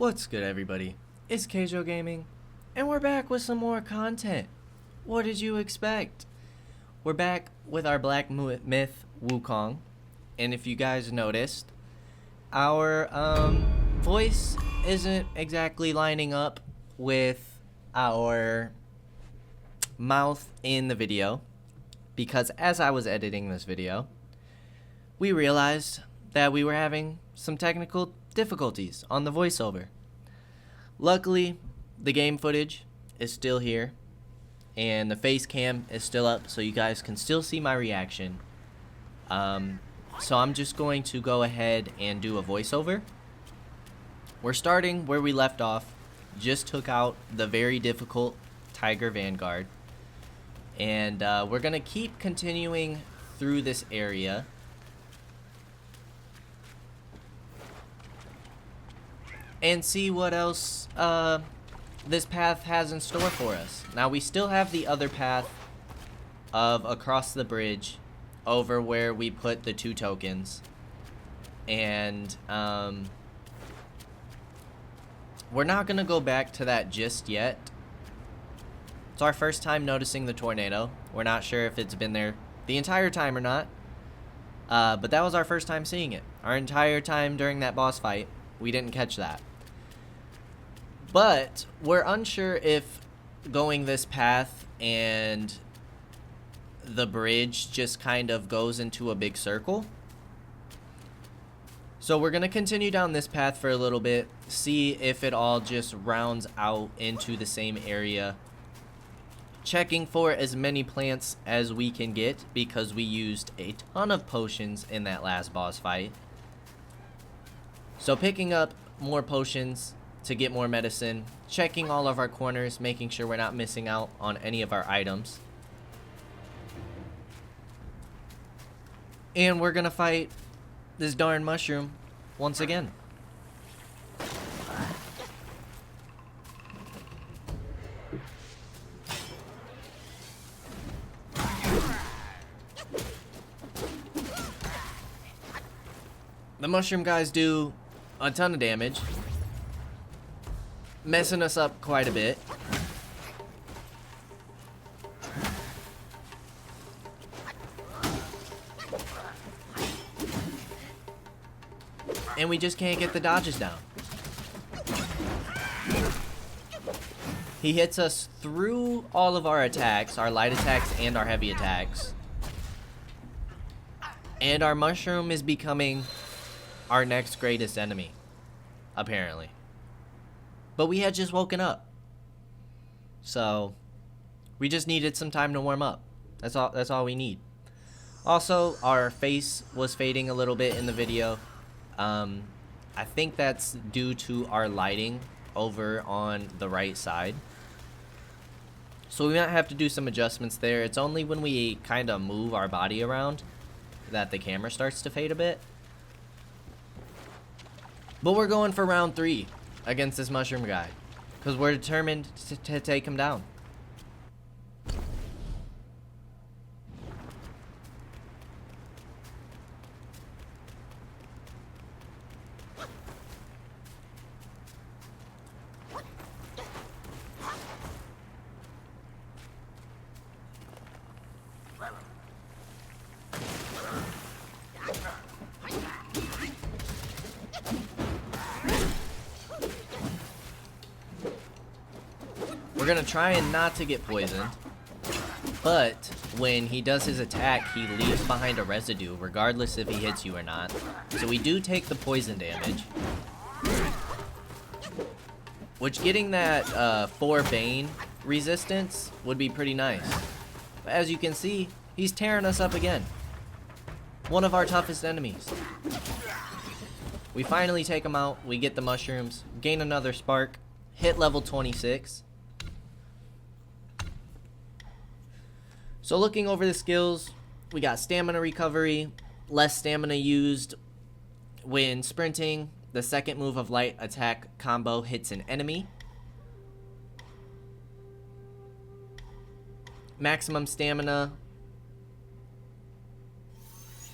What's good, everybody? It's Kaige-O Gaming, and we're back with some more content. What did you expect? We're back with our black myth, Wukong, and if you guys noticed, our voice isn't exactly lining up with our mouth in the video, because as I was editing this video, we realized that we were having some technical difficulties on the voiceover. Luckily, the game footage is still here, and the face cam is still up, so you guys can still see my reaction. So I'm just going to go ahead and do a voiceover. We're starting where we left off. Just took out the very difficult Tiger Vanguard, and we're gonna keep continuing through this area. And see what else this path has in store for us. Now, we still have the other path of across the bridge over where we put the 2 tokens. And we're not going to go back to that just yet. It's our first time noticing the tornado. We're not sure if it's been there the entire time or not. But that was our first time seeing it. Our entire time during that boss fight, we didn't catch that. But we're unsure if going this path and the bridge just kind of goes into a big circle. So we're going to continue down this path for a little bit, see if it all just rounds out into the same area. Checking for as many plants as we can get, because we used a ton of potions in that last boss fight. So picking up more potions to get more medicine, checking all of our corners, making sure we're not missing out on any of our items. And we're gonna fight this darn mushroom once again. The mushroom guys do a ton of damage, messing us up quite a bit. And we just can't get the dodges down. He hits us through all of our attacks, our light attacks and our heavy attacks. And our mushroom is becoming our next greatest enemy, apparently. But we had just woken up, so we just needed some time to warm up. That's all we need. Also, our face was fading a little bit in the video. I think that's due to our lighting over on the right side. So we might have to do some adjustments there. It's only when we kind of move our body around that the camera starts to fade a bit. But we're going for round 3 against this mushroom guy, because we're determined to take him down. We're gonna try and not to get poisoned, but when he does his attack, he leaves behind a residue, regardless if he hits you or not. So we do take the poison damage, which getting that 4 Bane resistance would be pretty nice. But as you can see, he's tearing us up again. One of our toughest enemies. We finally take him out, we get the mushrooms, gain another spark, hit level 26. So looking over the skills, we got stamina recovery, less stamina used when sprinting. The second move of light attack combo hits an enemy. Maximum stamina.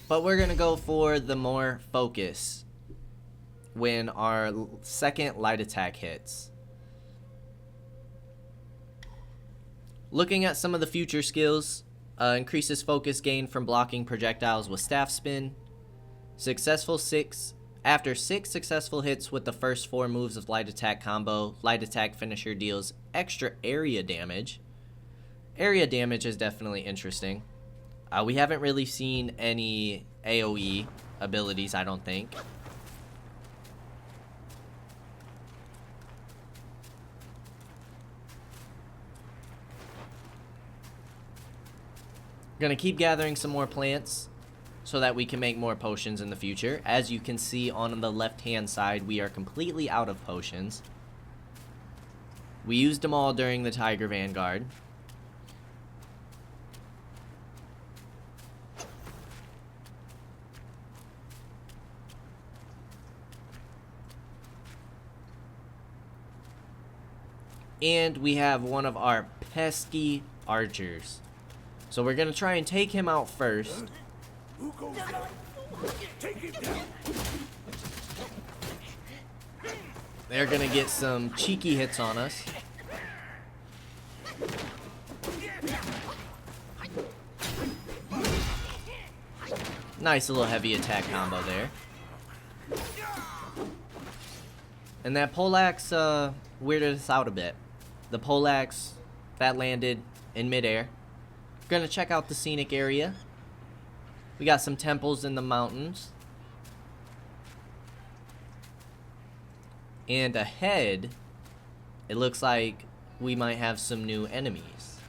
But we're going to go for the more focus when our second light attack hits. Looking at some of the future skills, increases focus gain from blocking projectiles with staff spin. After 6 successful hits with the first 4 moves of light attack combo, light attack finisher deals extra area damage. Area damage is definitely interesting. We haven't really seen any AoE abilities, I don't think. Gonna keep gathering some more plants so that we can make more potions in the future. As you can see on the left hand side, we are completely out of potions. We used them all during the Tiger Vanguard. And we have one of our pesky archers. So we're gonna try and take him out first. They're gonna get some cheeky hits on us. Nice little heavy attack combo there. And that poleaxe weirded us out a bit. The poleaxe that landed in midair. Gonna check out the scenic area. We got some temples in the mountains. And ahead, it looks like we might have some new enemies.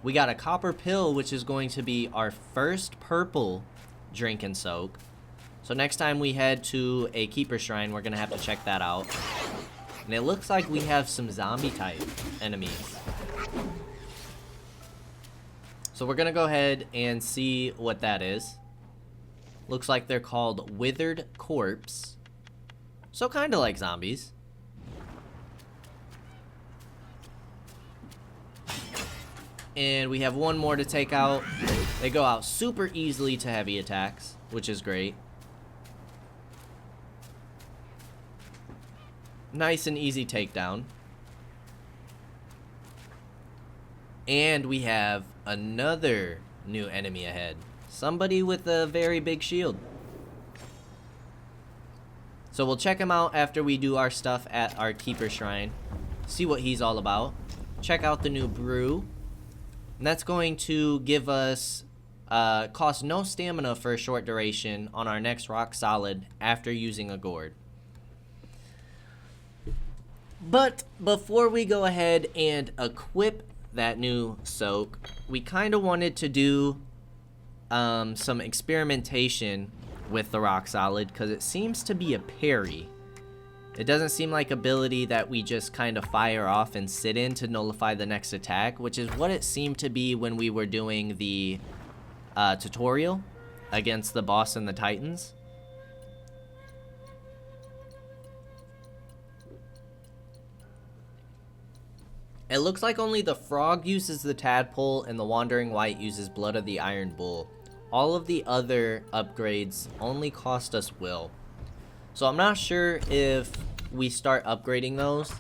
We got a copper pill, which is going to be our first purple drink and soak. So next time we head to a keeper shrine, we're gonna have to check that out. And it looks like we have some zombie type enemies. So we're gonna go ahead and see what that is. Looks like they're called Withered Corpse. So kinda like zombies. And we have one more to take out. They go out super easily to heavy attacks, which is great. Nice and easy takedown. And we have another new enemy ahead. Somebody with a very big shield. So we'll check him out after we do our stuff at our keeper shrine. See what he's all about. Check out the new brew. And that's going to give us cost no stamina for a short duration on our next rock solid after using a gourd. But before we go ahead and equip that new soak, we kind of wanted to do some experimentation with the rock solid because it seems to be a parry. It doesn't seem like ability that we just kind of fire off and sit in to nullify the next attack, which is what it seemed to be when we were doing the tutorial against the boss and the titans. It looks like only the frog uses the tadpole and the wandering wight uses blood of the iron bull. All of the other upgrades only cost us will. So I'm not sure if we start upgrading those,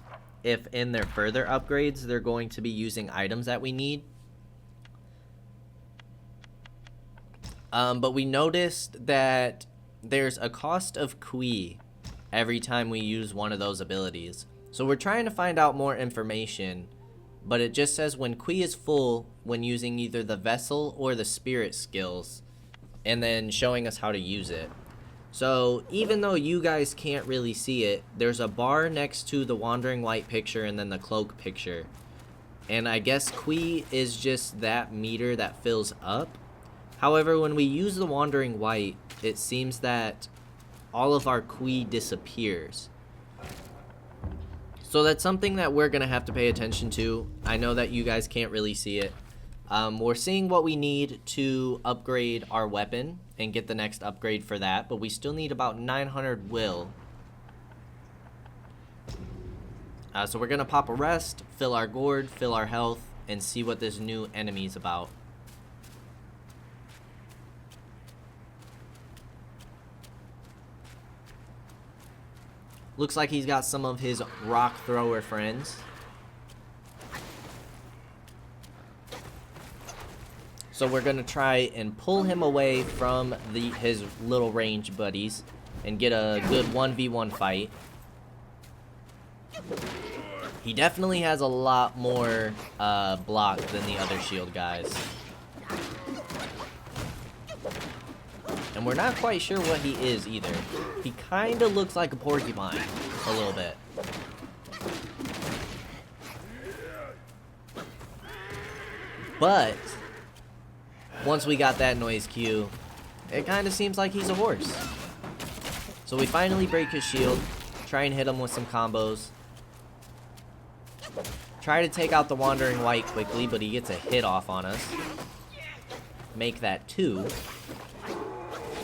if in their further upgrades they're going to be using items that we need. But we noticed that there's a cost of Kui every time we use one of those abilities. So we're trying to find out more information, but it just says when Kui is full when using either the vessel or the spirit skills, and then showing us how to use it. So even though you guys can't really see it, there's a bar next to the wandering wight picture and then the cloak picture. And I guess Kui is just that meter that fills up. However, when we use the wandering wight, it seems that all of our Kui disappears. So that's something that we're going to have to pay attention to. I know that you guys can't really see it. We're seeing what we need to upgrade our weapon and get the next upgrade for that, but we still need about 900 will. So we're going to pop a rest, fill our gourd, fill our health, and see what this new enemy is about. Looks like he's got some of his rock thrower friends. So we're going to try and pull him away from his little range buddies and get a good 1v1 fight. He definitely has a lot more block than the other shield guys. And we're not quite sure what he is either. He kind of looks like a porcupine, a little bit. But once we got that noise cue, it kind of seems like he's a horse. So we finally break his shield, try and hit him with some combos. Try to take out the Wandering Wight quickly, but he gets a hit off on us. Make that 2.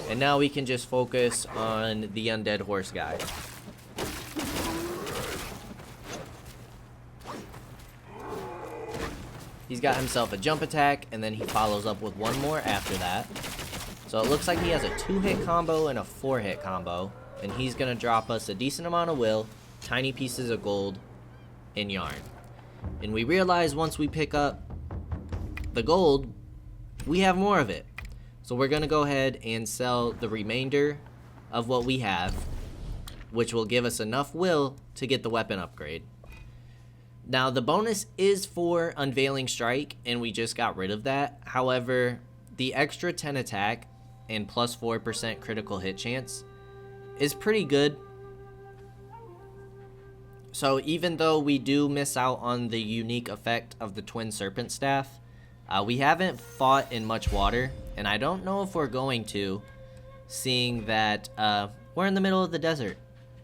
And now we can just focus on the undead horse guy. He's got himself a jump attack, and then he follows up with one more after that. So it looks like he has a 2-hit combo and a 4-hit combo. And he's going to drop us a decent amount of will, tiny pieces of gold, and yarn. And we realize once we pick up the gold, we have more of it. So we're going to go ahead and sell the remainder of what we have, which will give us enough will to get the weapon upgrade. Now, the bonus is for Unveiling Strike, and we just got rid of that. However, the extra 10 attack and plus 4% critical hit chance is pretty good. So even though we do miss out on the unique effect of the Twin Serpent Staff, we haven't fought in much water, and I don't know if we're going to, seeing that we're in the middle of the desert.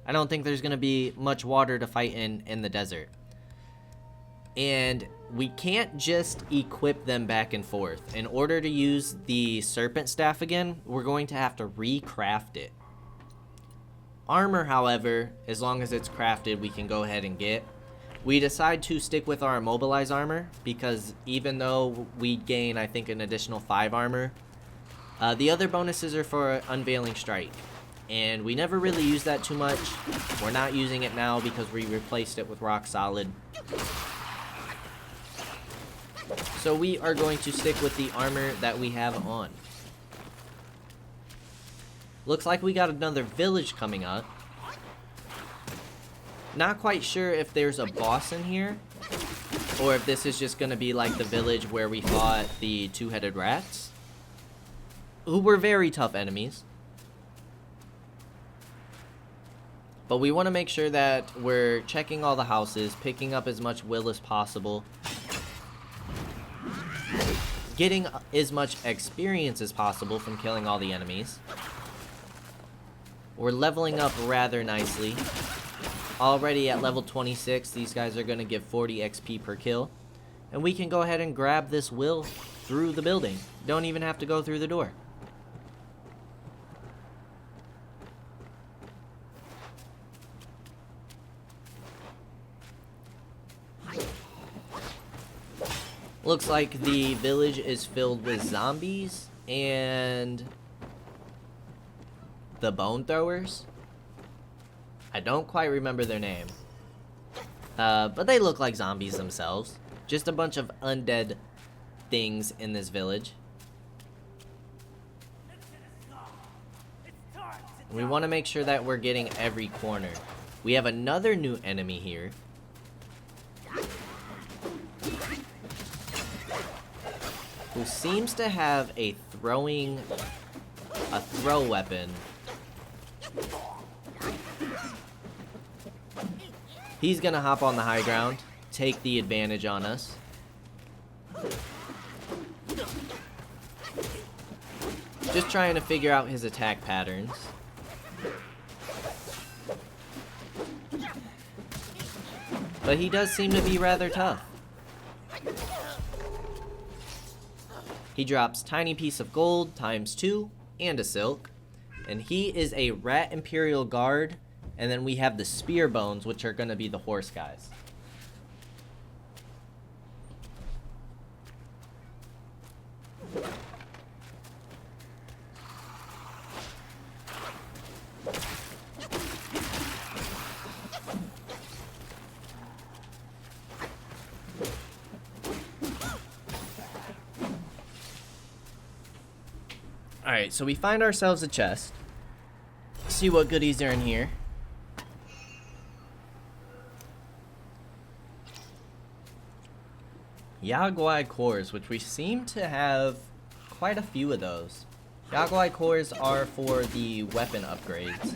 I don't think there's going to be much water to fight in the desert. And we can't just equip them back and forth. In order to use the Serpent Staff again, we're going to have to recraft it. Armor, however, as long as it's crafted, we can go ahead and get. We decide to stick with our Immobilize armor, because even though we gain, I think, an additional 5 armor, the other bonuses are for Unveiling Strike. And we never really use that too much. We're not using it now because we replaced it with Rock Solid. So we are going to stick with the armor that we have on. Looks like we got another village coming up. Not quite sure if there's a boss in here, or if this is just going to be like the village where we fought the 2-headed rats, who were very tough enemies. But we want to make sure that we're checking all the houses, picking up as much will as possible, getting as much experience as possible from killing all the enemies. We're leveling up rather nicely. Already at level 26, these guys are going to give 40 XP per kill. And we can go ahead and grab this will through the building. Don't even have to go through the door. Looks like the village is filled with zombies and the bone throwers. I don't quite remember their name. But they look like zombies themselves. Just a bunch of undead things in this village. We want to make sure that we're getting every corner. We have another new enemy here. Who seems to have a throw weapon. He's gonna hop on the high ground, take the advantage on us. Just trying to figure out his attack patterns. But he does seem to be rather tough. He drops tiny piece of gold ×2 and a silk. And he is a Rat Imperial Guard. And then we have the Spear Bones, which are going to be the horse guys. Alright, so we find ourselves a chest. See what goodies are in here. Yaguai cores, which we seem to have quite a few of those. Yaguai cores are for the weapon upgrades.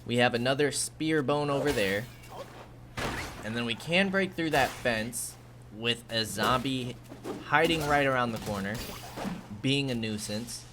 We have another spear bone over there. And then we can break through that fence with a zombie hiding right around the corner, being a nuisance.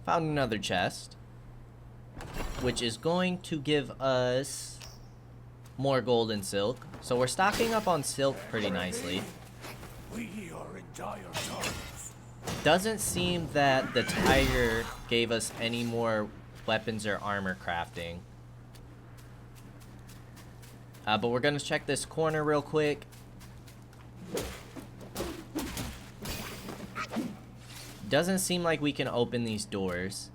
Found another chest, which is going to give us more gold and silk. So we're stocking up on silk pretty nicely. We are in dire times. Doesn't seem that the tiger gave us any more weapons or armor crafting. But we're gonna check this corner real quick. Doesn't seem like we can open these doors.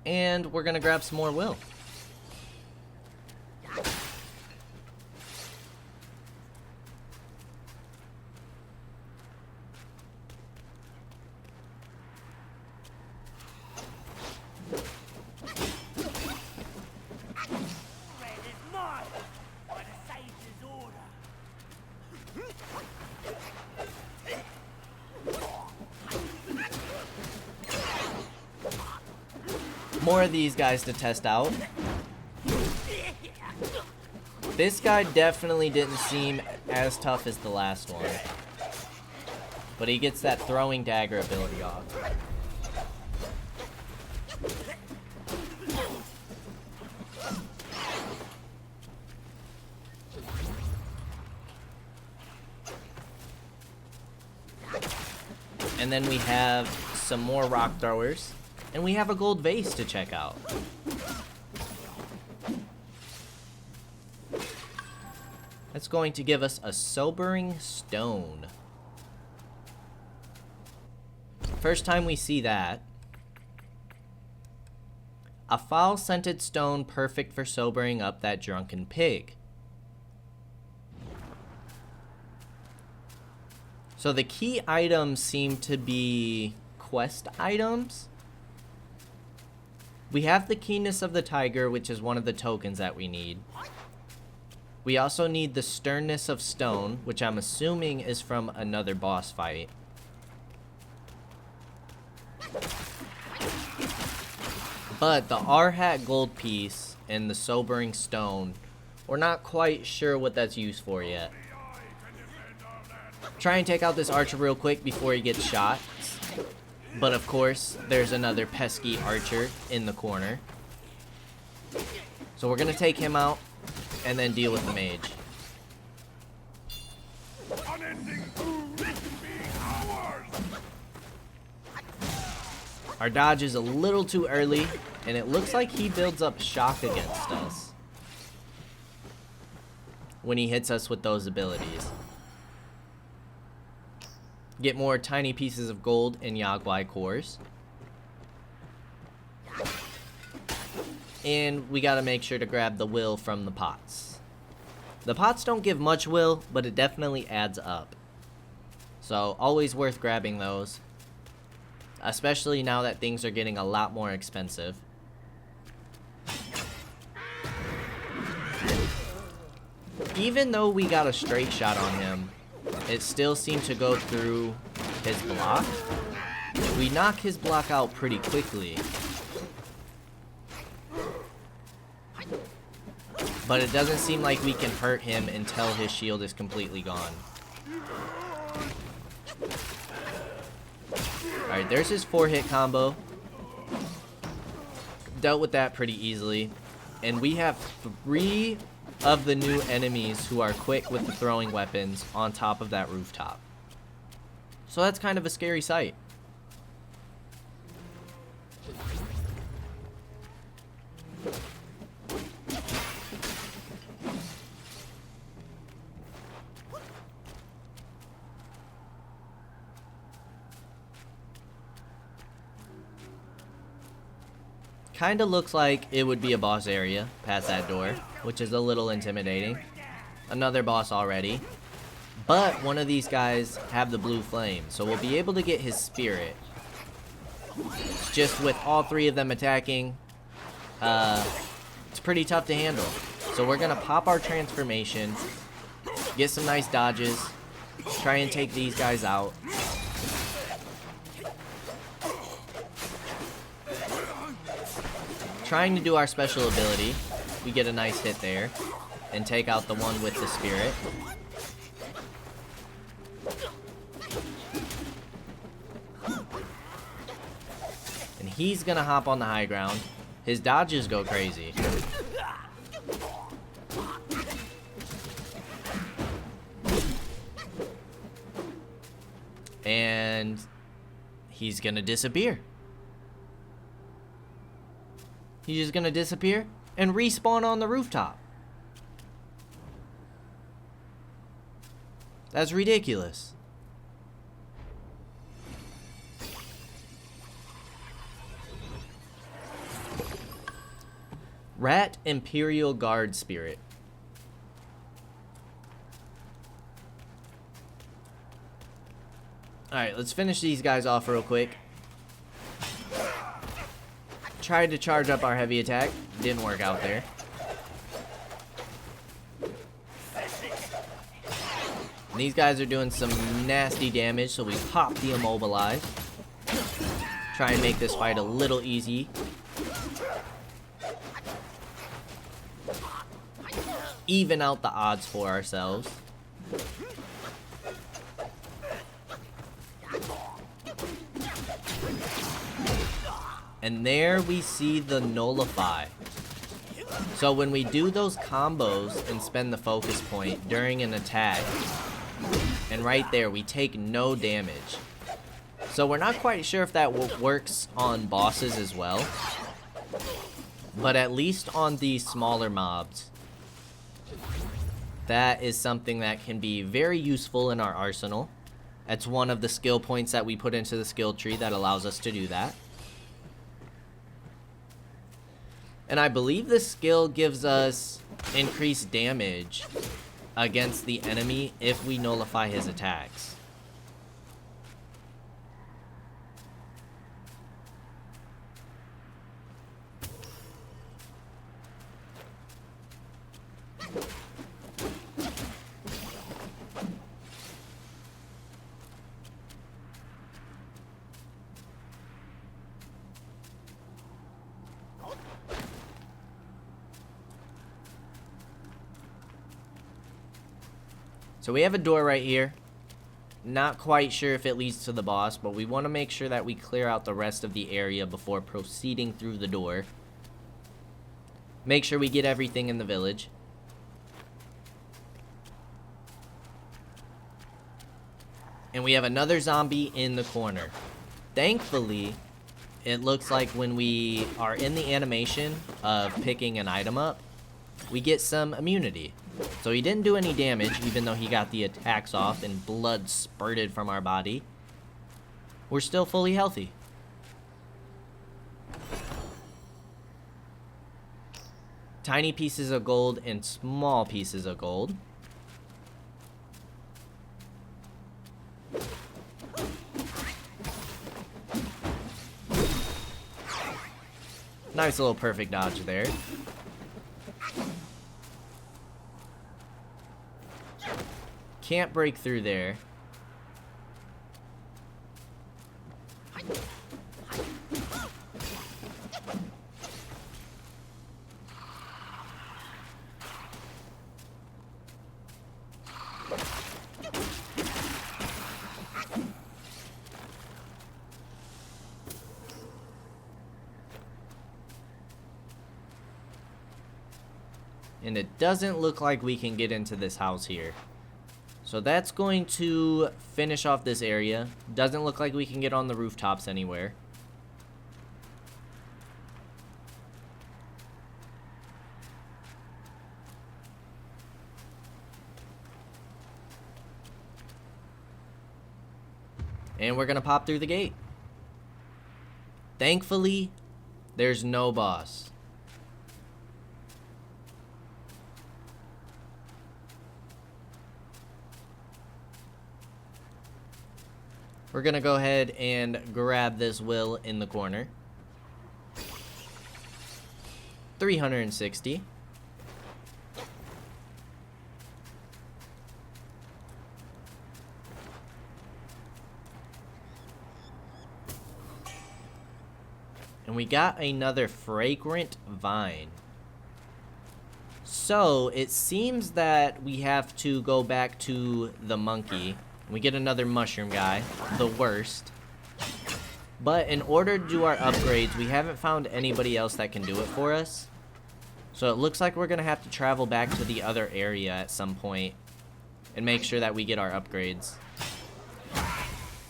And we're gonna grab some more will. More of these guys to test out. This guy definitely didn't seem as tough as the last one, but he gets that throwing dagger ability off. And then we have some more rock throwers. And we have a gold vase to check out. That's going to give us a sobering stone. First time we see that. A foul-scented stone perfect for sobering up that drunken pig. So the key items seem to be quest items. We have the keenness of the tiger, which is one of the tokens that we need. We also need the sternness of stone, which I'm assuming is from another boss fight. But the R-Hat gold piece and the sobering stone, we're not quite sure what that's used for yet. Try and take out this archer real quick before he gets shot. But of course, there's another pesky archer in the corner. So we're gonna take him out and then deal with the mage. Our dodge is a little too early, and it looks like he builds up shock against us when he hits us with those abilities. Get more tiny pieces of gold in Yaguai cores. And we gotta make sure to grab the will from the pots. The pots don't give much will, but it definitely adds up. So always worth grabbing those. Especially now that things are getting a lot more expensive. Even though we got a straight shot on him, it still seemed to go through his block. We knock his block out pretty quickly. But it doesn't seem like we can hurt him until his shield is completely gone. Alright, there's his 4-hit combo. Dealt with that pretty easily. And we have 3 of the new enemies who are quick with the throwing weapons on top of that rooftop. So that's kind of a scary sight. Kinda looks like it would be a boss area past that door, which is a little intimidating. Another boss already. But one of these guys have the blue flame, so we'll be able to get his spirit. Just with all 3 of them attacking, it's pretty tough to handle. So we're gonna pop our transformation, get some nice dodges, try and take these guys out. Trying to do our special ability, we get a nice hit there and take out the one with the spirit. And he's gonna hop on the high ground. His dodges go crazy. And he's gonna disappear. He's just gonna disappear and respawn on the rooftop. That's ridiculous. Rat Imperial Guard Spirit. Alright, let's finish these guys off real quick. Tried to charge up our heavy attack. Didn't work out there. And these guys are doing some nasty damage, so we pop the immobilize. Try and make this fight a little easy. Even out the odds for ourselves. And there we see the nullify. So when we do those combos and spend the focus point during an attack, and right there we take no damage. So we're not quite sure if that works on bosses as well, but at least on these smaller mobs, that is something that can be very useful in our arsenal. That's one of the skill points that we put into the skill tree that allows us to do that. And I believe this skill gives us increased damage against the enemy if we nullify his attacks. So we have a door right here. Not quite sure if it leads to the boss, but we want to make sure that we clear out the rest of the area before proceeding through the door. Make sure we get everything in the village. And we have another zombie in the corner. Thankfully, it looks like when we are in the animation of picking an item up, we get some immunity. So he didn't do any damage, even though he got the attacks off and blood spurted from our body. We're still fully healthy. Tiny pieces of gold and small pieces of gold. Nice little perfect dodge there. Can't break through there. And it doesn't look like we can get into this house here. So that's going to finish off this area. Doesn't look like we can get on the rooftops anywhere. And we're gonna pop through the gate. Thankfully, there's no boss. We're gonna go ahead and grab this will in the corner. 360. And we got another fragrant vine. So it seems that we have to go back to the monkey. We get another mushroom guy, the worst. But in order to do our upgrades, we haven't found anybody else that can do it for us. So it looks like we're gonna have to travel back to the other area at some point and make sure that we get our upgrades.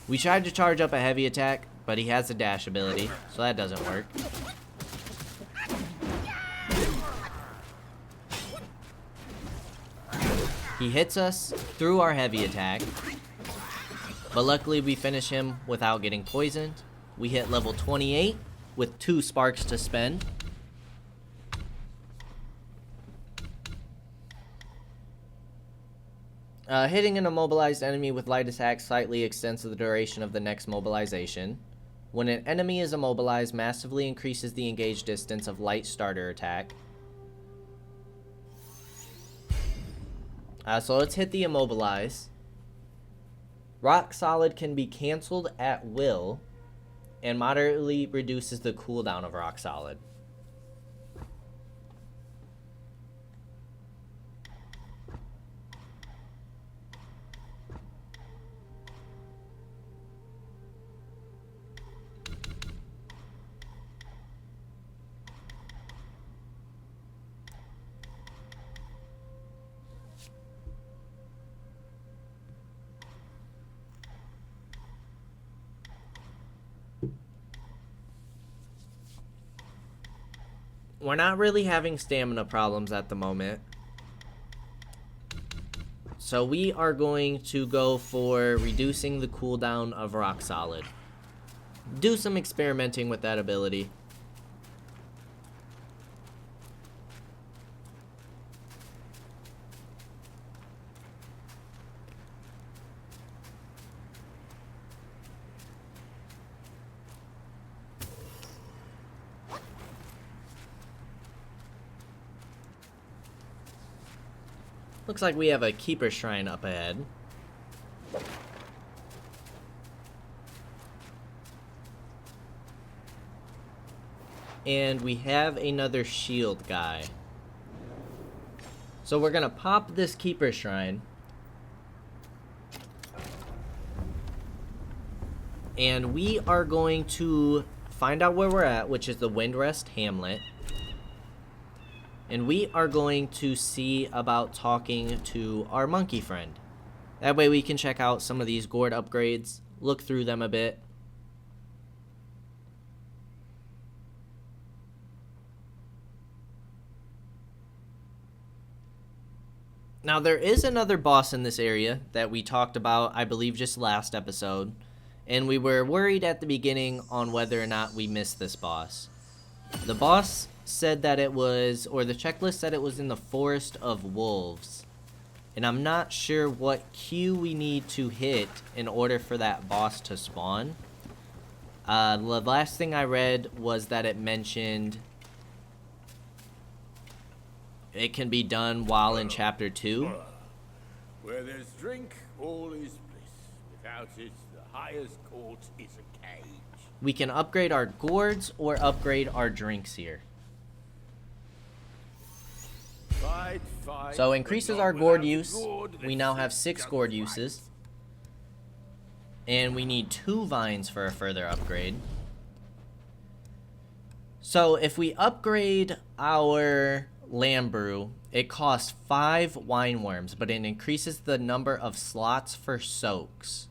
We tried to charge up a heavy attack, but he has a dash ability, so that doesn't work. He hits us through our heavy attack, but luckily we finish him without getting poisoned. We hit level 28 with 2 sparks to spend. Hitting an immobilized enemy with light attack slightly extends the duration of the next mobilization. When an enemy is immobilized, massively increases the engaged distance of light starter attack. So let's hit the immobilize. Rock Solid can be cancelled at will and moderately reduces the cooldown of Rock Solid. We're not really having stamina problems at the moment. So we are going to go for reducing the cooldown of Rock Solid. Do some experimenting with that ability. Looks like we have a keeper shrine up ahead. And we have another shield guy. So we're gonna pop this keeper shrine. And we are going to find out where we're at, which is the Windrest Hamlet. And we are going to see about talking to our monkey friend. That way we can check out some of these gourd upgrades, look through them a bit. Now there is another boss in this area that we talked about, I believe, just last episode. And we were worried at the beginning on whether or not we missed this boss. The boss said that it was, or the checklist said it was in the Forest of Wolves. And I'm not sure what queue we need to hit in order for that boss to spawn. The last thing I read was that it mentioned it can be done while in chapter 2. Where there's drink, all is bliss. Without it, the highest court is a cage. We can upgrade our gourds or upgrade our drinks here. Fight, fight, So increases but our not gourd without use. gourd, We that's now have just 6 gourd right. uses. And we need 2 vines for a further upgrade. So if we upgrade our lamb brew It costs 5 wine worms, but it increases the number of slots for soaks.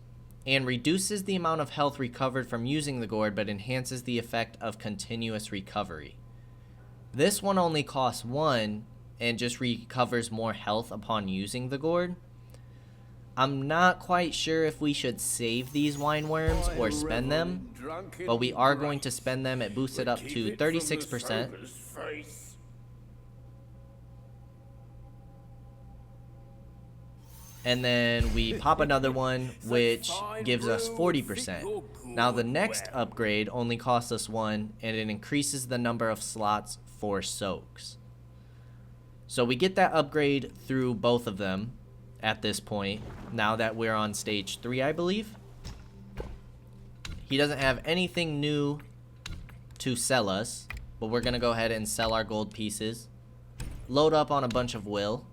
And reduces the amount of health recovered from using the gourd, but enhances the effect of continuous recovery. This one only costs 1 and just recovers more health upon using the gourd. I'm not quite sure if we should save these wine worms or spend them, but we are going to spend them. It boosts it up to 36%. And then we pop another one, which gives us 40%. Now the next upgrade only costs us 1, and it increases the number of slots for soaks. So we get that upgrade through both of them at this point, now that we're on stage 3, I believe. He doesn't have anything new to sell us, but we're going to go ahead and sell our gold pieces. Load up on a bunch of will.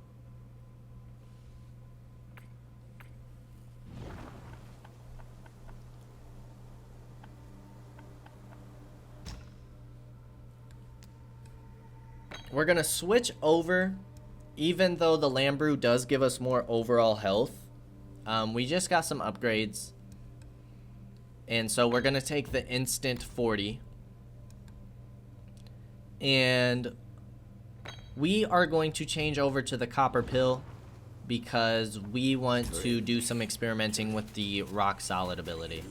We're going to switch over, even though the Lamb Brew does give us more overall health. We just got some upgrades. And so we're going to take the instant 40. And we are going to change over to the copper pill because we want to do some experimenting with the rock solid ability.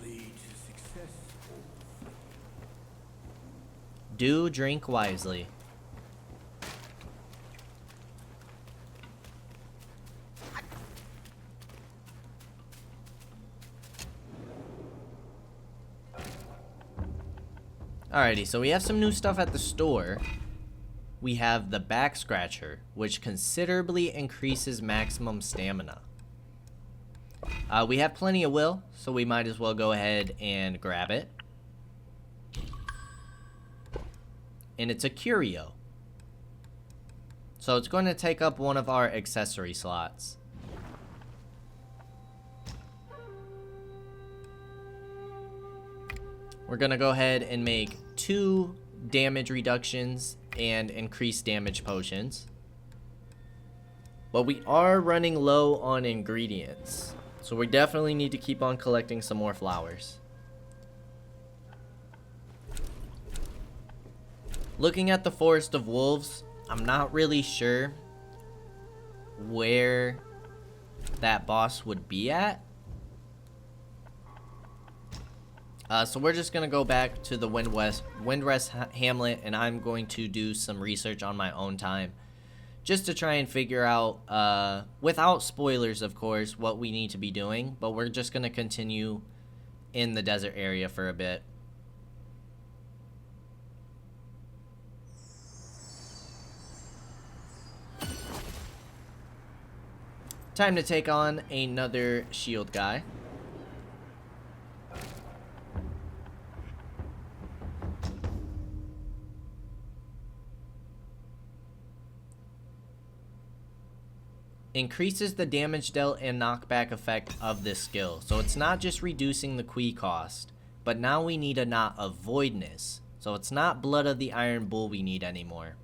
Do drink wisely. Alrighty, so we have some new stuff at the store. We have the back scratcher, which considerably increases maximum stamina. We have plenty of will, so we might as well go ahead and grab it. And it's a curio. So it's going to take up one of our accessory slots. We're going to go ahead and make 2 damage reductions and increase damage potions. But we are running low on ingredients, so we definitely need to keep on collecting some more flowers. Looking at the Forest of Wolves, I'm not really sure where that boss would be at. So we're just going to go back to the Windrest Hamlet, and I'm going to do some research on my own time. Just to try and figure out, without spoilers of course, what we need to be doing. But we're just going to continue in the desert area for a bit. Time to take on another shield guy. Increases the damage dealt and knockback effect of this skill. So it's not just reducing the Qui cost, but now we need a knot of voidness. So it's not Blood of the Iron Bull we need anymore.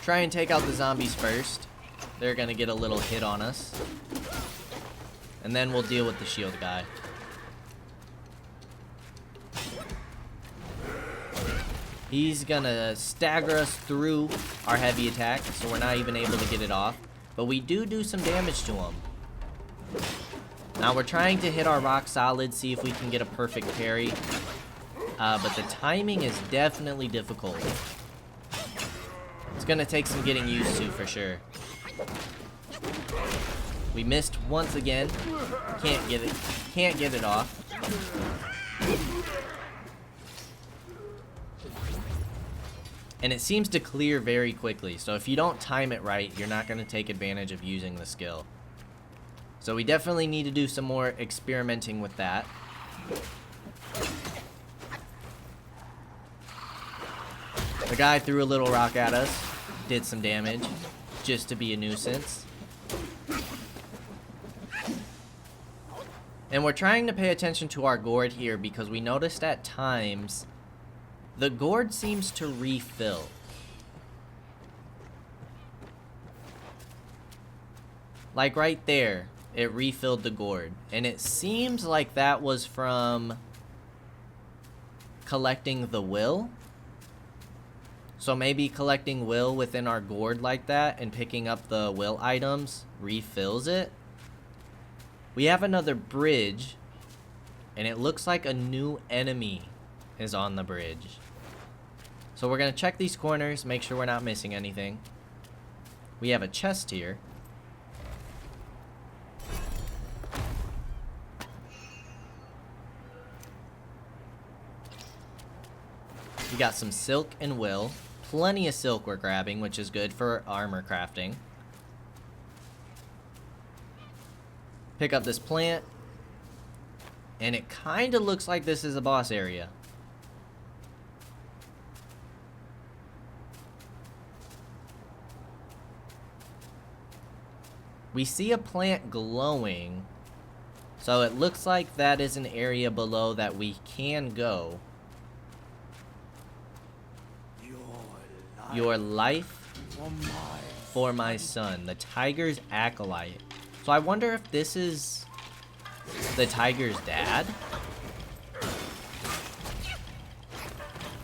Try and take out the zombies first. They're gonna get a little hit on us. And then we'll deal with the shield guy. He's gonna stagger us through our heavy attack, so we're not even able to get it off. But we do some damage to him. Now we're trying to hit our rock solid, see if we can get a perfect parry. But the timing is definitely difficult. It's gonna take some getting used to for sure. We missed once again. Can't get it off. And it seems to clear very quickly. So if you don't time it right, you're not going to take advantage of using the skill. So we definitely need to do some more experimenting with that. The guy threw a little rock at us. Did some damage. Just to be a nuisance. And we're trying to pay attention to our gourd here because we noticed at times the gourd seems to refill. Like right there, it refilled the gourd. And it seems like that was from collecting the will. So maybe collecting will within our gourd like that and picking up the will items refills it. We have another bridge, and it looks like a new enemy is on the bridge. So we're going to check these corners, make sure we're not missing anything. We have a chest here. We got some silk and will. Plenty of silk we're grabbing, which is good for armor crafting. Pick up this plant. And it kind of looks like this is a boss area. We see a plant glowing. So it looks like that is an area below that we can go. Your life for my son. The tiger's acolyte. So I wonder if this is the tiger's dad.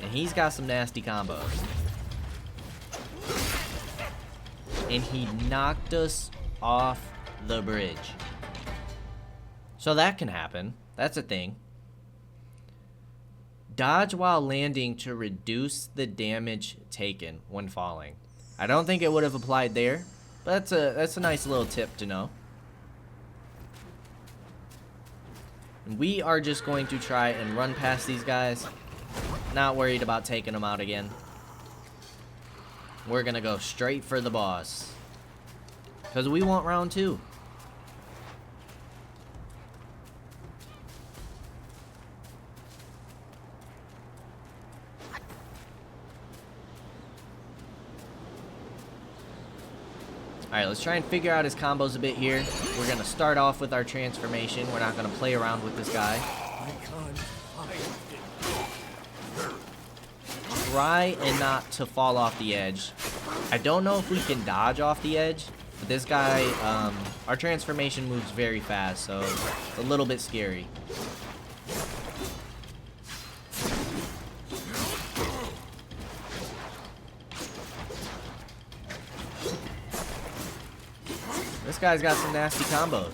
And he's got some nasty combos. And he knocked us off the bridge. So that can happen. That's a thing. Dodge while landing to reduce the damage taken when falling. I don't think it would have applied there, but that's a nice little tip to know. We are just going to try and run past these guys. Not worried about taking them out again. We're gonna go straight for the boss. Because we want round 2. Alright, let's try and figure out his combos a bit here. We're going to start off with our transformation. We're not going to play around with this guy. Try and not to fall off the edge. I don't know if we can dodge off the edge, but this guy, our transformation moves very fast, so it's a little bit scary. This guy's got some nasty combos.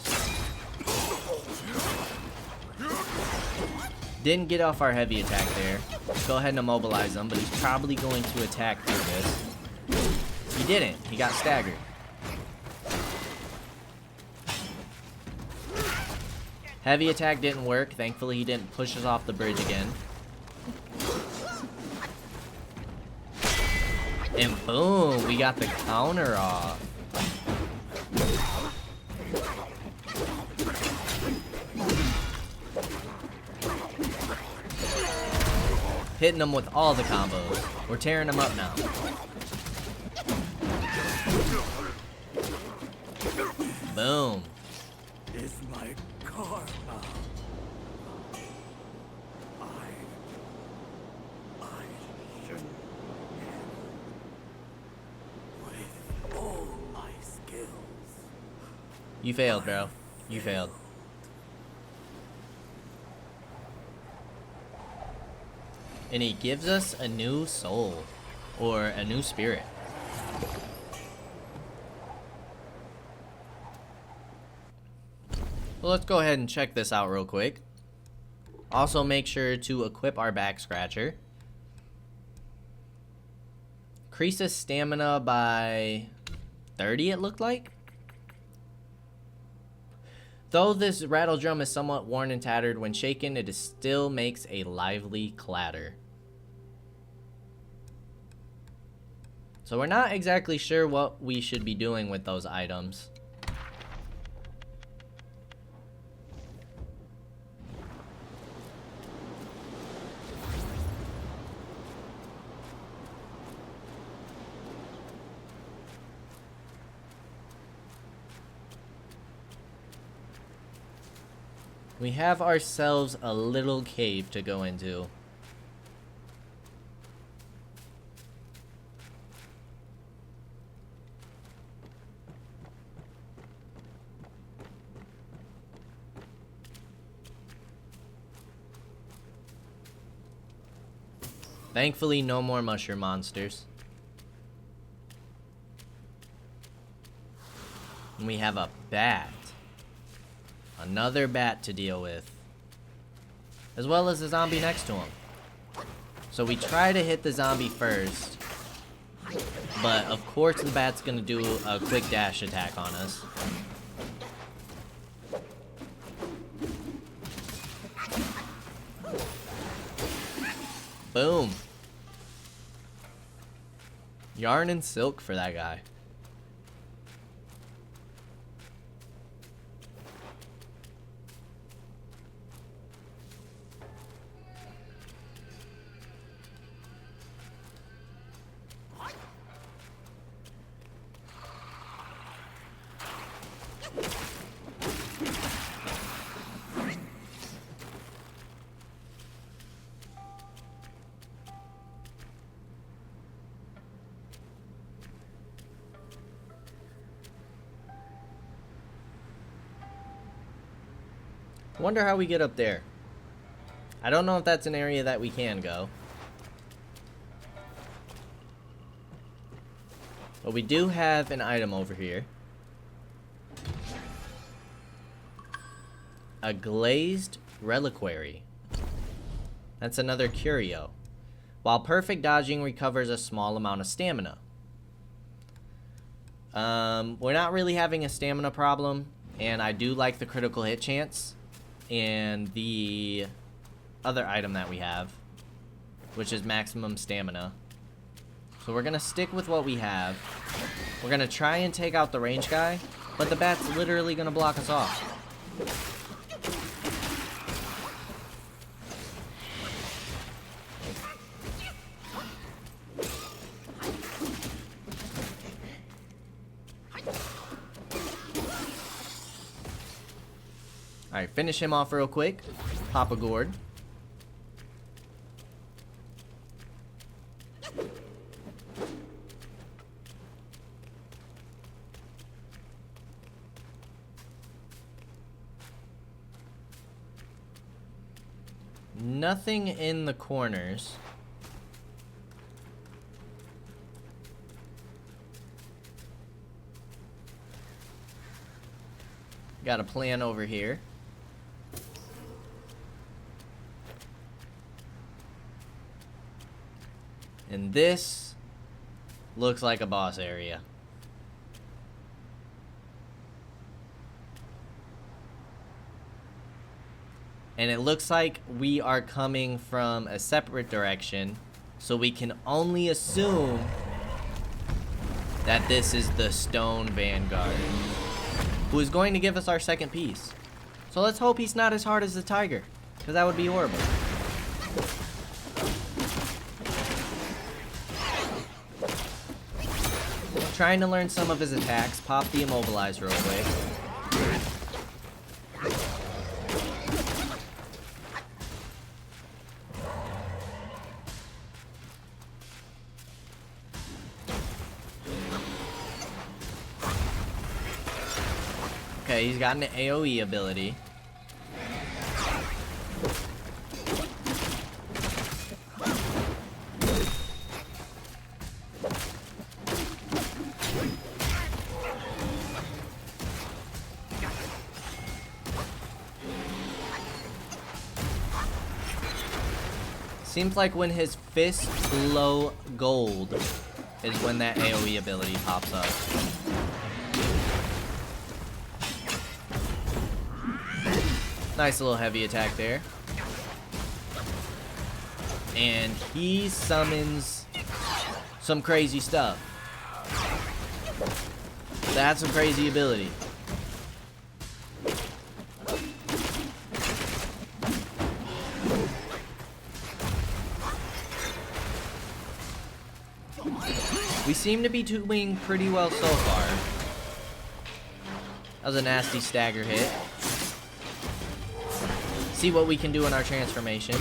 Didn't get off our heavy attack there. Let's go ahead and immobilize him, but he's probably going to attack through this. He didn't. He got staggered. Heavy attack didn't work. Thankfully, he didn't push us off the bridge again. And boom, we got the counter off. Hitting them with all the combos. We're tearing them up now. Boom. Is my karma. I should with all my skills. You failed, bro. You failed. And he gives us a new soul. Or a new spirit. Well, let's go ahead and check this out real quick. Also, make sure to equip our back scratcher. Increases stamina by 30, it looked like. Though this rattle drum is somewhat worn and tattered, when shaken, it still makes a lively clatter. So we're not exactly sure what we should be doing with those items. We have ourselves a little cave to go into. Thankfully, no more mushroom monsters. And we have a bat. Another bat to deal with. As well as a zombie next to him. So we try to hit the zombie first. But of course the bat's gonna do a quick dash attack on us. Boom. Yarn and silk for that guy. Wonder how we get up there. I don't know if that's an area that we can go. But we do have an item over here. A glazed reliquary. That's another curio. While perfect dodging recovers a small amount of stamina. We're not really having a stamina problem, and I do like the critical hit chance. And the other item that we have, which is maximum stamina. So we're gonna stick with what we have. We're gonna try and take out the range guy, but the bat's literally gonna block us off. Alright, finish him off real quick. Pop a gourd. Nothing in the corners. Got a plan over here. And this looks like a boss area. And it looks like we are coming from a separate direction, so we can only assume that this is the stone Vanguard, who is going to give us our second piece. So let's hope he's not as hard as the tiger, because that would be horrible. Trying to learn some of his attacks. Pop the immobilize real quick. Okay, he's got an AoE ability. Seems like when his fists glow gold is when that AoE ability pops up. Nice little heavy attack there. And he summons some crazy stuff. That's a crazy ability. We seem to be doing pretty well so far. That was a nasty stagger hit. see what we can do in our transformation.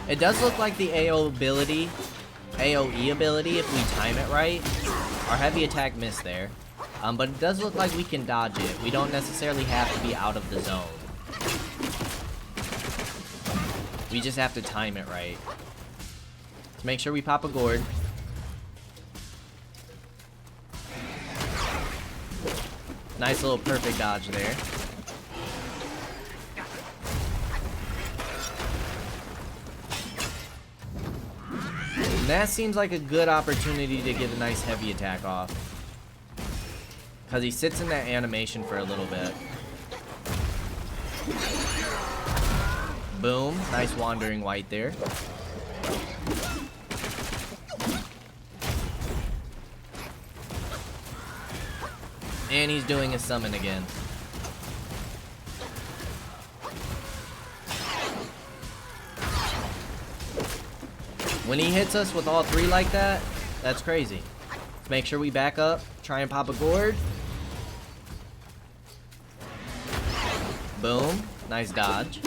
It does look like the AOE ability, if we time it right. Our heavy attack missed there. But it does look like we can dodge it. We don't necessarily have to be out of the zone. We just have to time it right. Let's make sure we pop a gourd. Nice little perfect dodge there. And that seems like a good opportunity to get a nice heavy attack off. Because he sits in that animation for a little bit. Boom. Nice wandering white there. And he's doing a summon again. When he hits us with all three like that, that's crazy. Let's make sure we back up. Try and pop a gourd. Boom. Nice dodge.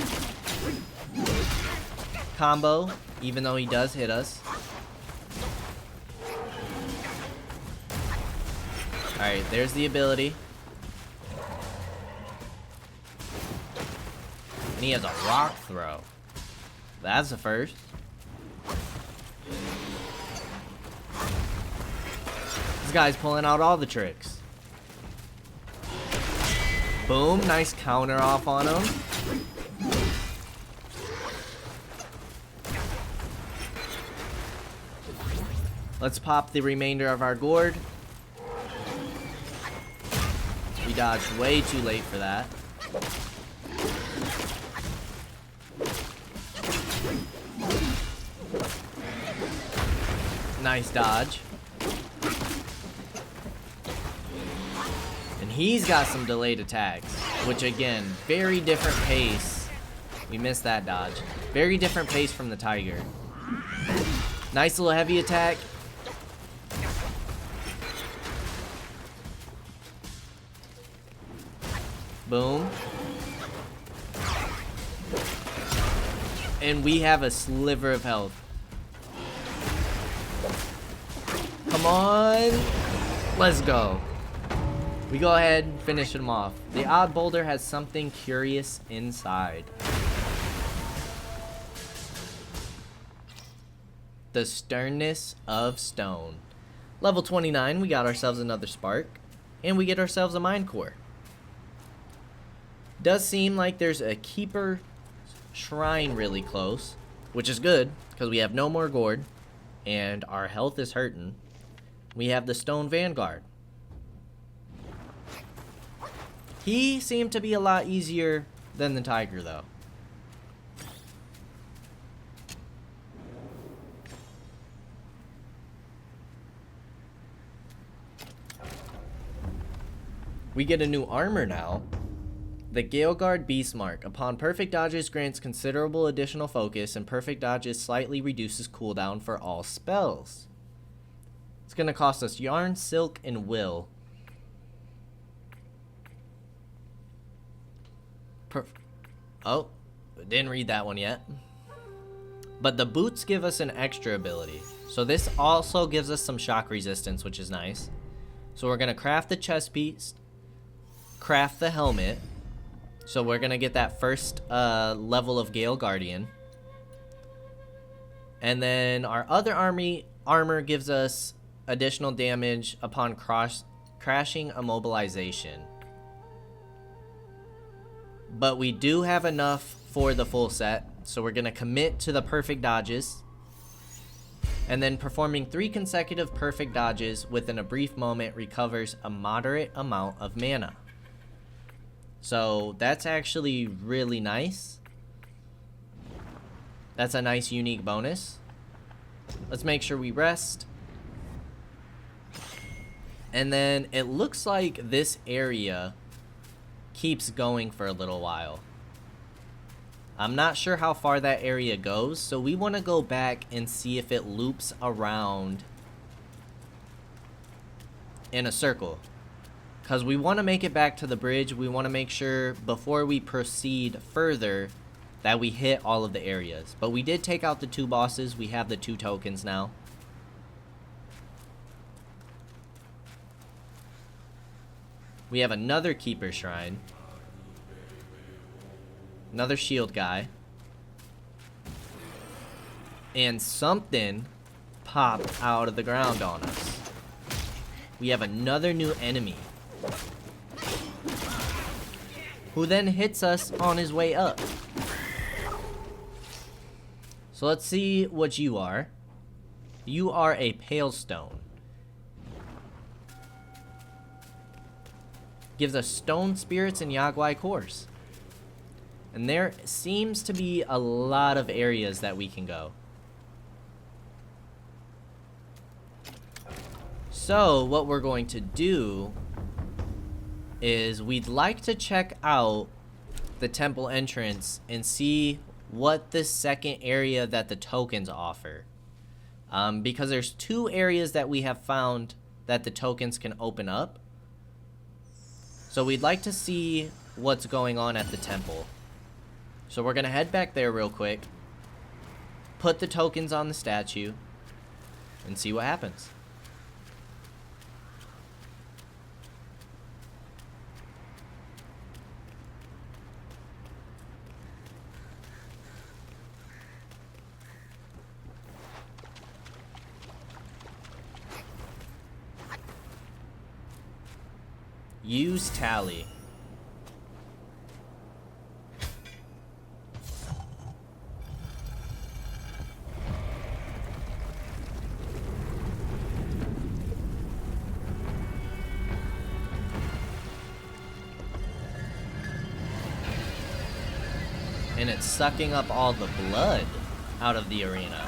Combo, even though he does hit us. Alright, there's the ability. And he has a rock throw. That's the first. This guy's pulling out all the tricks. Boom, nice counter off on him. Let's pop the remainder of our gourd. We dodged way too late for that. Nice dodge. And he's got some delayed attacks, which again, very different pace. We missed that dodge. Very different pace from the tiger. Nice little heavy attack. Boom. And we have a sliver of health. Come on. Let's go. We go ahead and finish him off. The odd boulder has something curious inside. The sternness of stone. Level 29, we got ourselves another spark. And we get ourselves a mine core. Does seem like there's a keeper shrine really close, which is good because we have no more gourd and our health is hurting. We have the stone Vanguard. He seemed to be a lot easier than the tiger though. We get a new armor now. The Galeguard Beast Mark. Upon perfect dodges grants considerable additional focus, and perfect dodges slightly reduces cooldown for all spells. It's going to cost us yarn, silk, and will. Oh, didn't read that one yet. But the boots give us an extra ability. So this also gives us some shock resistance, which is nice. So we're going to craft the chest piece, craft the helmet. So we're going to get that first level of Gale Guardian. And then our other armor gives us additional damage upon crashing immobilization. But we do have enough for the full set. So we're going to commit to the perfect dodges. And then performing 3 consecutive perfect dodges within a brief moment recovers a moderate amount of mana. So that's actually really nice. That's a nice unique bonus. Let's make sure we rest. And then it looks like this area keeps going for a little while. I'm not sure how far that area goes, so we want to go back and see if it loops around in a circle. Because we want to make it back to the bridge. We want to make sure before we proceed further that we hit all of the areas. But we did take out the 2 bosses. We have the 2 tokens now. We have another Keeper Shrine. Another shield guy. And something popped out of the ground on us. We have another new enemy, who then hits us on his way up. So let's see what you are. You are a pale stone. Gives us stone spirits and Yagwai cores. And there seems to be a lot of areas that we can go. So what we're going to do is we'd like to check out the temple entrance and see what the second area that the tokens offer. Because there's 2 areas that we have found that the tokens can open up. So we'd like to see what's going on at the temple. So we're going to head back there real quick, put the tokens on the statue, and see what happens. Use tally. And it's sucking up all the blood out of the arena.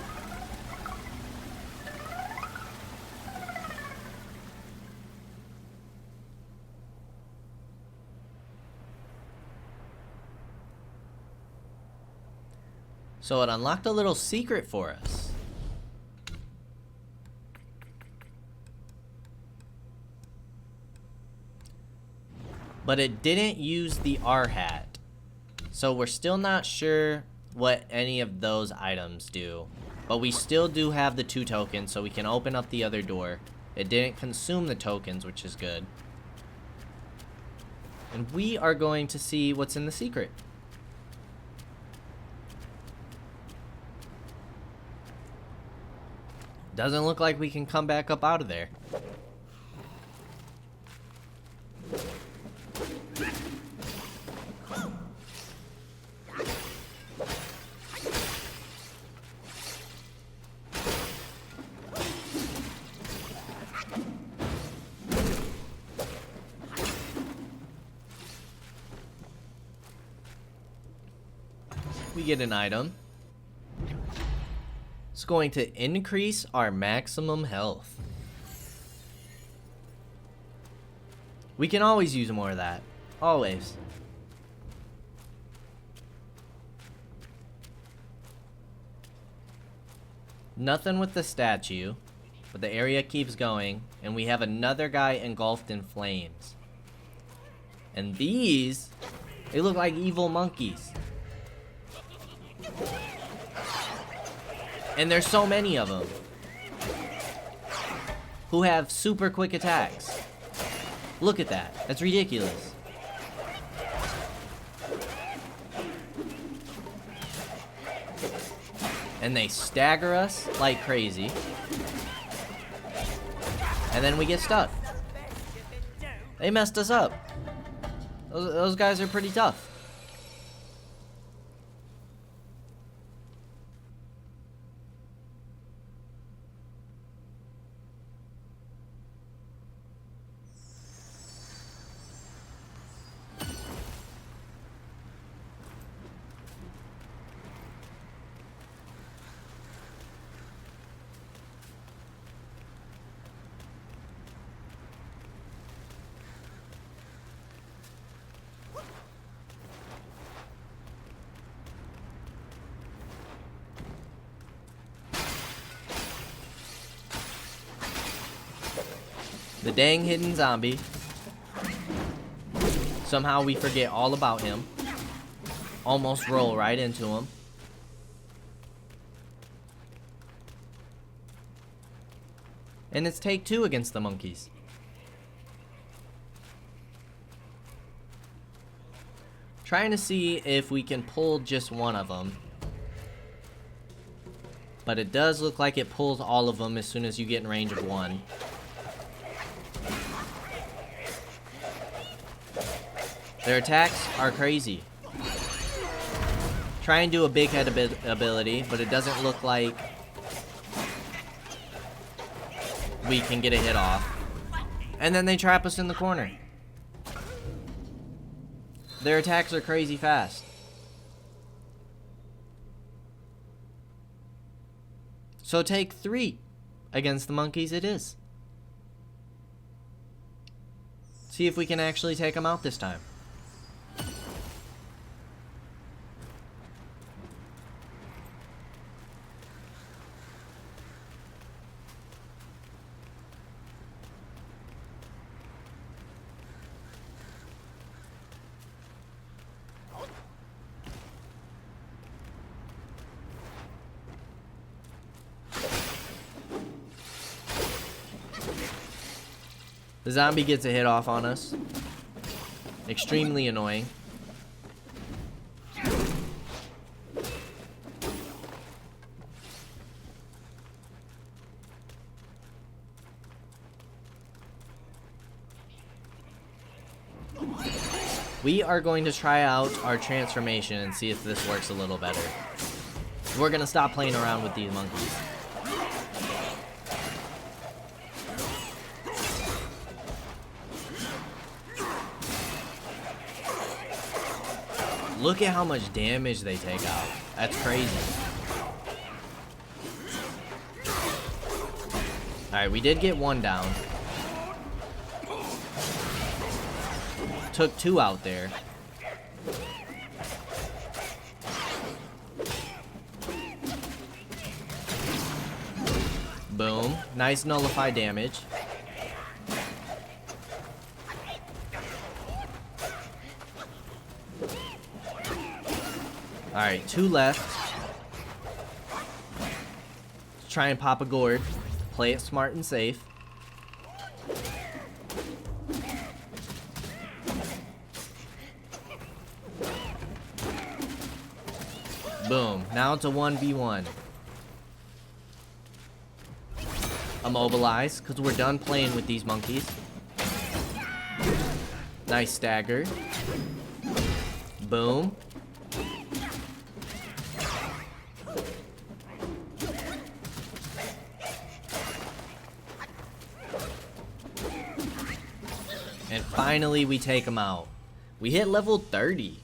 So it unlocked a little secret for us. But it didn't use the R hat. So we're still not sure what any of those items do. But we still do have the 2 tokens, so we can open up the other door. It didn't consume the tokens, which is good. And we are going to see what's in the secret. Doesn't look like we can come back up out of there. We get an item. It's going to increase our maximum health. We can always use more of that. Always. Nothing with the statue, but the area keeps going, and we have another guy engulfed in flames. And these, they look like evil monkeys. And there's so many of them who have super quick attacks. Look at that. That's ridiculous. And they stagger us like crazy. And then we get stuck. They messed us up. Those guys are pretty tough. The dang hidden zombie. Somehow we forget all about him. Almost roll right into him. And it's take 2 against the monkeys. Trying to see if we can pull just one of them. But it does look like it pulls all of them as soon as you get in range of one. Their attacks are crazy. Try and do a big head ability, but it doesn't look like we can get a hit off. And then they trap us in the corner. Their attacks are crazy fast. So take 3 against the monkeys it is. See if we can actually take them out this time. The zombie gets a hit off on us. Extremely annoying. We are going to try out our transformation and see if this works a little better. We're going to stop playing around with these monkeys. Look at how much damage they take out. That's crazy. Alright, we did get one down. Took 2 out there. Boom. Nice nullify damage. Alright, 2 left. Let's try and pop a gourd. Play it smart and safe. Boom. Now it's a 1v1. Immobilize, because we're done playing with these monkeys. Nice stagger. Boom. And finally we take them out. We hit level 30.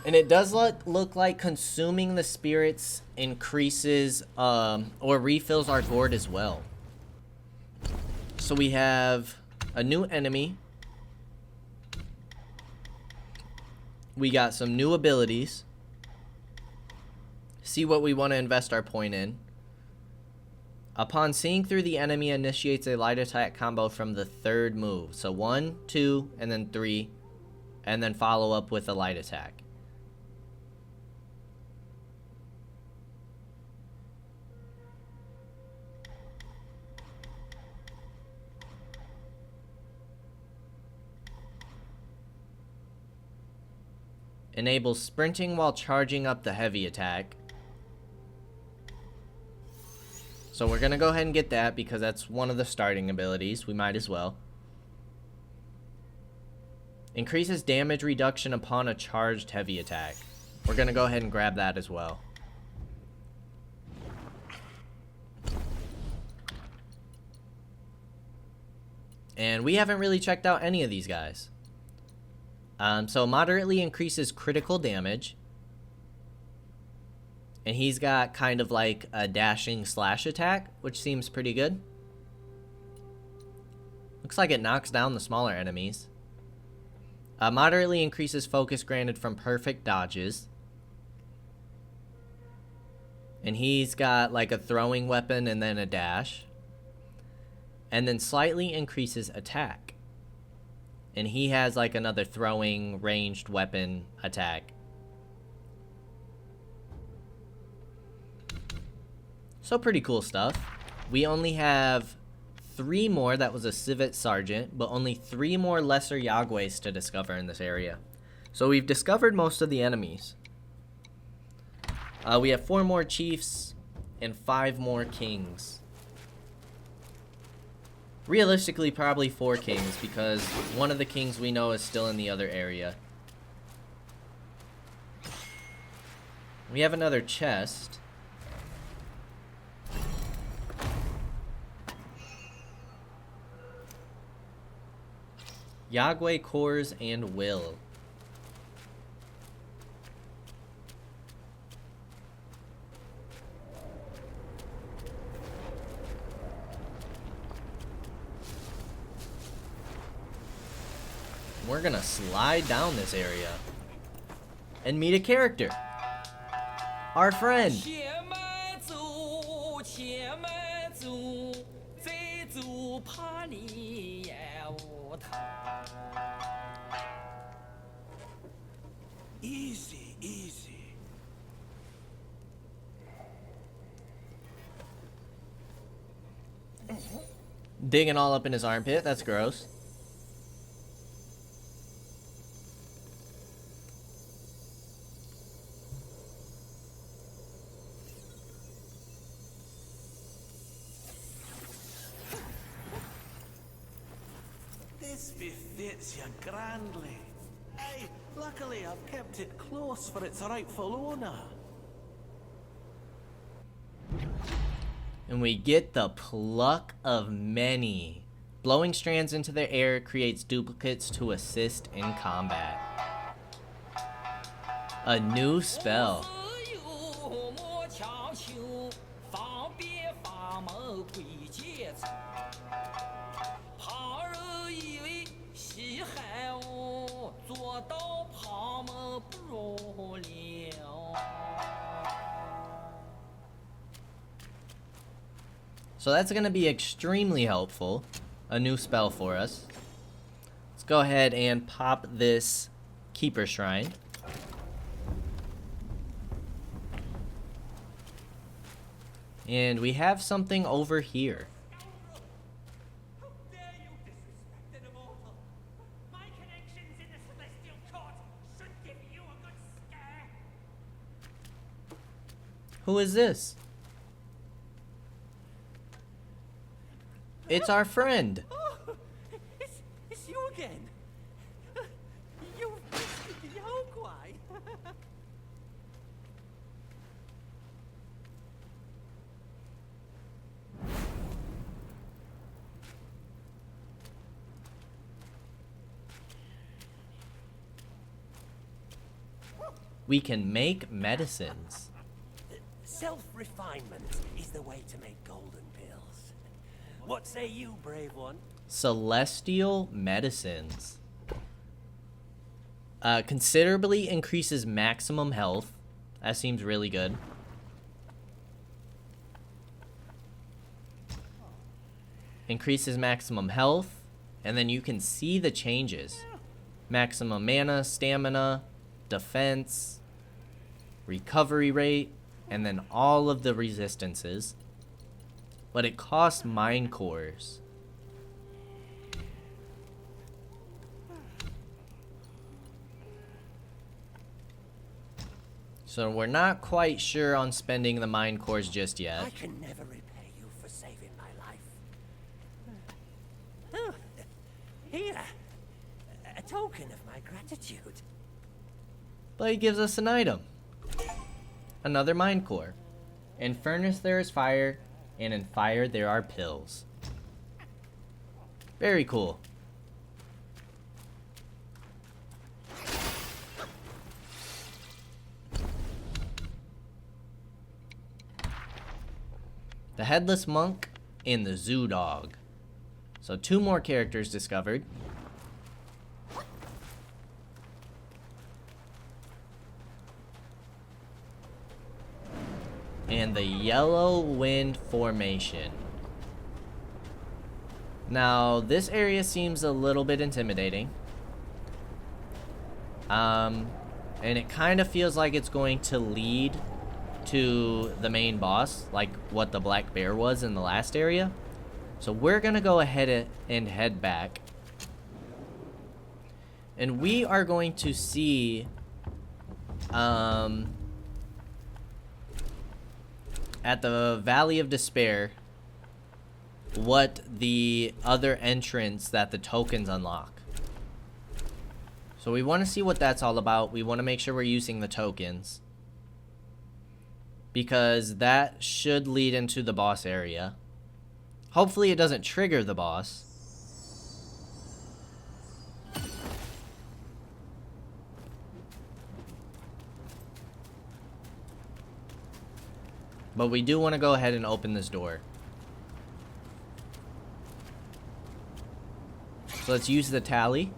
And it does look like consuming the spirits increases or refills our gourd as well. So we have a new enemy. We got some new abilities. See what we want to invest our point in. Upon seeing through the enemy, initiates a light attack combo from the 3rd move. So 1, 2, and then 3. And then follow up with a light attack. Enables sprinting while charging up the heavy attack. So we're going to go ahead and get that because that's one of the starting abilities. We might as well. Increases damage reduction upon a charged heavy attack. We're going to go ahead and grab that as well. And we haven't really checked out any of these guys. So moderately increases critical damage. And he's got kind of like a dashing slash attack, which seems pretty good. Looks like it knocks down the smaller enemies. Moderately increases focus granted from perfect dodges. And he's got like a throwing weapon and then a dash. And then slightly increases attack. And he has like another throwing ranged weapon attack. So pretty cool stuff. We only have 3 more. That was a Civet Sergeant, but only 3 more lesser Yagwes to discover in this area. So we've discovered most of the enemies. We have 4 more chiefs and 5 more kings. Realistically, probably 4 kings, because one of the kings we know is still in the other area. We have another chest. Yagwe cores and will. We're gonna slide down this area and meet a character. Our friend. Easy, easy. Digging all up in his armpit. That's gross. This befits you grandly. Hey, luckily I've kept it close for its rightful owner. And we get the pluck of many. Blowing strands into the air creates duplicates to assist in combat. A new spell. So that's going to be extremely helpful. A new spell for us. Let's go ahead and pop this Keeper Shrine. And we have something over here. How dare you disrespect an immortal? My connections in the Celestial Court should give you a good scare. Who is this? It's our friend. Oh, it's you again. You've rescued the Yogwai. We can make medicines. Self-refinement is the way to make golden pills. What say you, brave one? Celestial medicines. Considerably increases maximum health. That seems really good. Increases maximum health. And then you can see the changes. Maximum mana, stamina, defense, recovery rate, and then all of the resistances. But it costs mind cores. So we're not quite sure on spending the mind cores just yet. I can never repay you for saving my life. Oh, here, a token of my gratitude. But he gives us an item. Another mind core. In furnace there is fire, and in fire there are pills. Very cool. The Headless Monk and the Zoo Dog. So 2 more characters discovered. and the Yellow Wind Formation. Now, this area seems a little bit intimidating. And it kind of feels like it's going to lead to the main boss, like what the black bear was in the last area. So we're gonna go ahead and head back. And we are going to see at the Valley of Despair what the other entrance that the tokens unlock. So we want to see what that's all about. We want to make sure we're using the tokens, because that should lead into the boss area. Hopefully it doesn't trigger the boss. But we do want to go ahead and open this door. So let's use the tally.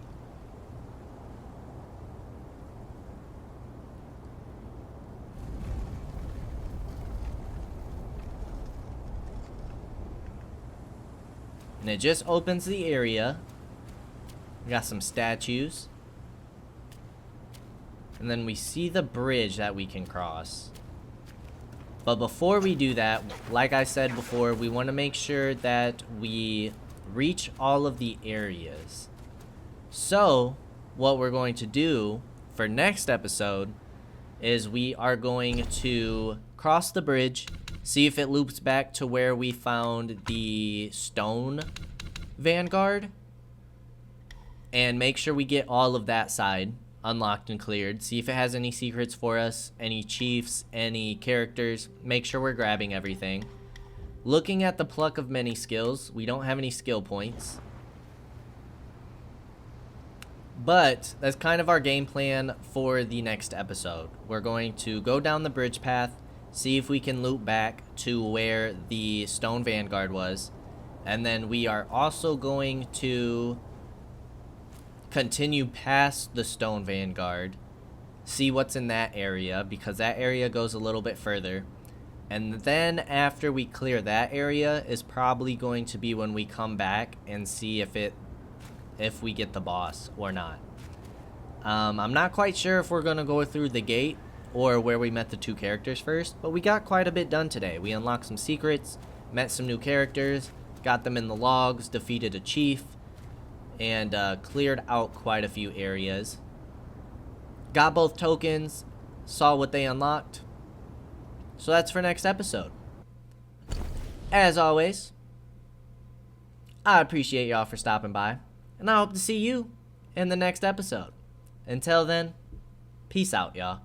And it just opens the area. We got some statues. And then we see the bridge that we can cross. But before we do that, like I said before, we want to make sure that we reach all of the areas. So, what we're going to do for next episode is we are going to cross the bridge, see if it loops back to where we found the stone Vanguard, and make sure we get all of that side unlocked and cleared. See if it has any secrets for us, any chiefs, any characters. Make sure we're grabbing everything. Looking at the pluck of many skills, we don't have any skill points. But that's kind of our game plan for the next episode. We're going to go down the bridge path, see if we can loop back to where the stone Vanguard was, and then we are also going to continue past the stone Vanguard, see what's in that area, because that area goes a little bit further. And then after we clear that area is probably going to be when we come back and see if we get the boss or not. I'm not quite sure if we're gonna go through the gate or where we met the two characters first, but we got quite a bit done today. We unlocked some secrets, met some new characters, got them in the logs, defeated a chief, and cleared out quite a few areas. Got both tokens, saw what they unlocked. So that's for next episode. As always, I appreciate y'all for stopping by, and I hope to see you in the next episode. Until then, peace out, y'all.